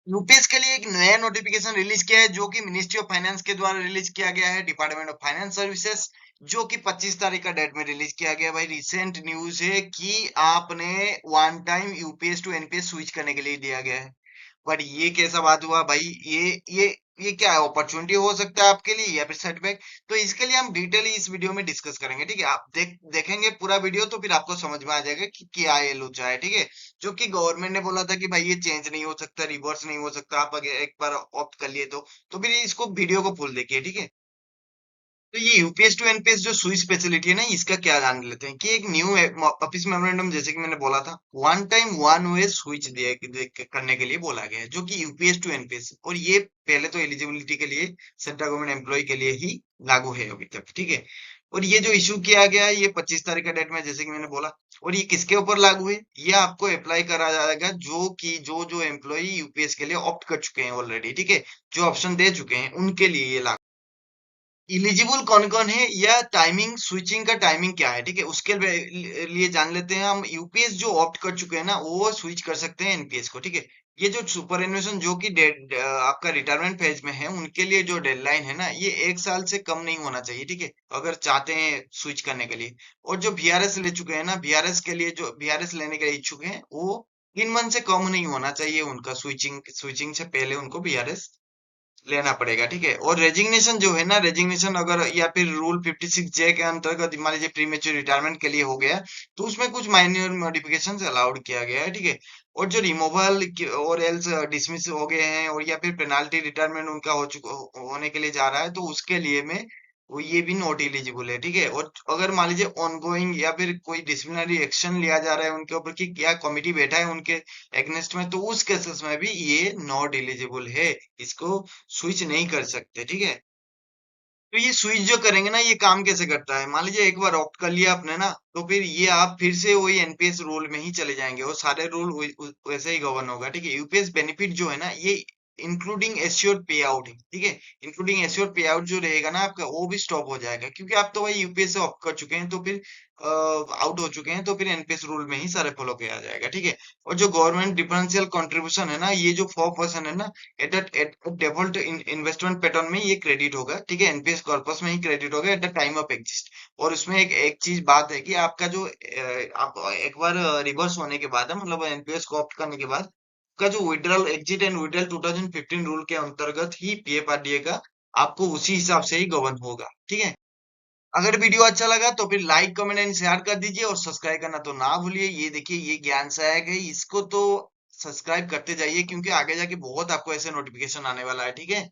UPS के लिए एक नया नोटिफिकेशन रिलीज किया है जो कि मिनिस्ट्री ऑफ फाइनेंस के द्वारा रिलीज किया गया है, डिपार्टमेंट ऑफ फाइनेंस सर्विसेज, जो कि 25 तारीख का डेट में रिलीज किया गया। भाई रिसेंट न्यूज है कि आपने one time UPS to NPS switch करने के लिए दिया गया है। बट ये कैसा बात हुआ भाई? ये क्या है? अपॉर्चुनिटी हो सकता है आपके लिए या फिर सेटबैक? तो इसके लिए हम डिटेली इस वीडियो में डिस्कस करेंगे, ठीक है। आप देखेंगे पूरा वीडियो तो फिर आपको समझ में आ जाएगा कि क्या ये लोचा है, ठीक है। जो कि गवर्नमेंट ने बोला था कि भाई ये चेंज नहीं हो सकता, रिवर्स नहीं हो सकता, आप अगर एक बार ऑप्ट कर लिए तो फिर इसको वीडियो को फुल देखिए, ठीक है। तो ये यूपीएस टू एनपीएस जो स्विच फैसिलिटी है ना, इसका क्या जान लेते हैं कि एक न्यू ऑफिस मेमोरेंडम, जैसे कि मैंने बोला था, one time one way switch करने के लिए बोला गया है, जो कि यूपीएस टू एनपीएस। और ये पहले तो एलिजिबिलिटी के लिए सेंट्रल गवर्नमेंट एम्प्लॉय के लिए ही लागू है अभी तक, ठीक है। और ये जो इशू किया गया है, ये 25 तारीख का डेट में, जैसे कि मैंने बोला। और ये किसके ऊपर लागू है? ये आपको अप्लाई करा जाएगा जो कि जो जो एम्प्लॉय यूपीएस के लिए ऑप्ट कर चुके हैं ऑलरेडी, ठीक है। जो ऑप्शन दे चुके हैं उनके लिए ये लागू। इलिजिबल कौन कौन है या टाइमिंग, स्विचिंग का टाइमिंग क्या है, ठीक है, उसके लिए जान लेते हैं हम। यूपीएस जो ऑप्ट कर चुके हैं ना, वो स्विच कर सकते हैं एनपीएस को, ठीक है। ये जो सुपर एन्युएशन जो कि आपका रिटायरमेंट फेज में है, उनके लिए जो डेडलाइन है ना, ये 1 साल से कम नहीं होना चाहिए, ठीक है, अगर चाहते हैं स्विच करने के लिए। और जो बीआरएस ले चुके हैं ना, बीआरएस के लिए, जो बीआरएस लेने के लिए इच्छुक हैं, वो 3 मंथ से कम नहीं होना चाहिए उनका, स्विचिंग स्विचिंग से पहले उनको बीआरएस लेना पड़ेगा, ठीक है। और रेजिग्नेशन जो है ना, रेजिग्नेशन अगर या फिर रूल 56 जे के अंतर्गत मान लीजिए प्रीमेच्योर रिटायरमेंट के लिए हो गया, तो उसमें कुछ माइनर मॉडिफिकेशन अलाउड किया गया है, ठीक है। और जो रिमूवल और एल्स डिसमिस हो गए हैं, और या फिर पेनाल्टी रिटायरमेंट उनका हो चुका होने के लिए जा रहा है, तो उसके लिए में वो ये भी नॉट एलिजिबल है, ठीक है। और अगर मान लीजिए ऑनगोइंग या फिर कोई डिसिप्लिनरी एक्शन लिया जा रहा है उनके ऊपर, कि क्या कमिटी बैठा है उनके एगनेस्ट में, तो उस केसेस में भी ये नॉट एलिजिबल है, इसको स्विच नहीं कर सकते, ठीक है। तो ये स्विच जो करेंगे ना, ये काम कैसे करता है? मान लीजिए एक बार ऑप्ट कर लिया आपने ना, तो फिर ये आप फिर से वही एनपीएस रूल में ही चले जाएंगे, और सारे रूल वैसे ही गवर्न होगा, ठीक है। यूपीएस बेनिफिट जो है ना, ये इंक्लूडिंग एश्योर्ड पे आउट है, ठीक है। इंक्लूडिंग एश्योर्ड पे आउट जो रहेगा ना आपका, वो भी स्टॉप हो जाएगा, क्योंकि आप तो वही यूपीएस से ऑप्ट कर चुके हैं, तो फिर आउट हो चुके हैं, तो फिर एनपीएस रूल में ही सारे फॉलो किया जाएगा, ठीक है। और जो गवर्नमेंट डिफरेंशियल कंट्रीब्यूशन है ना, ये जो 4% है ना, एट डेफॉल्ट इन्वेस्टमेंट पैटर्न में ये क्रेडिट होगा, ठीक है, एनपीएस कॉर्पस में ही क्रेडिट होगा at the time of exist. और उसमें एक चीज बात है कि आपका जो आप एक बार रिवर्स होने के बाद, मतलब एनपीएस को ऑप्ट करने के बाद का जो withdrawal exit and withdrawal 2015 rule के अंतर्गत ही पीएफआरडीए का आपको उसी हिसाब से ही गवर्न होगा, ठीक है। अगर वीडियो अच्छा लगा तो फिर लाइक कमेंट एंड शेयर कर दीजिए, और सब्सक्राइब करना तो ना भूलिए। ये देखिए, ये ज्ञान सहायक है, इसको तो सब्सक्राइब करते जाइए, क्योंकि आगे जाके बहुत आपको ऐसे नोटिफिकेशन आने वाला है, ठीक है।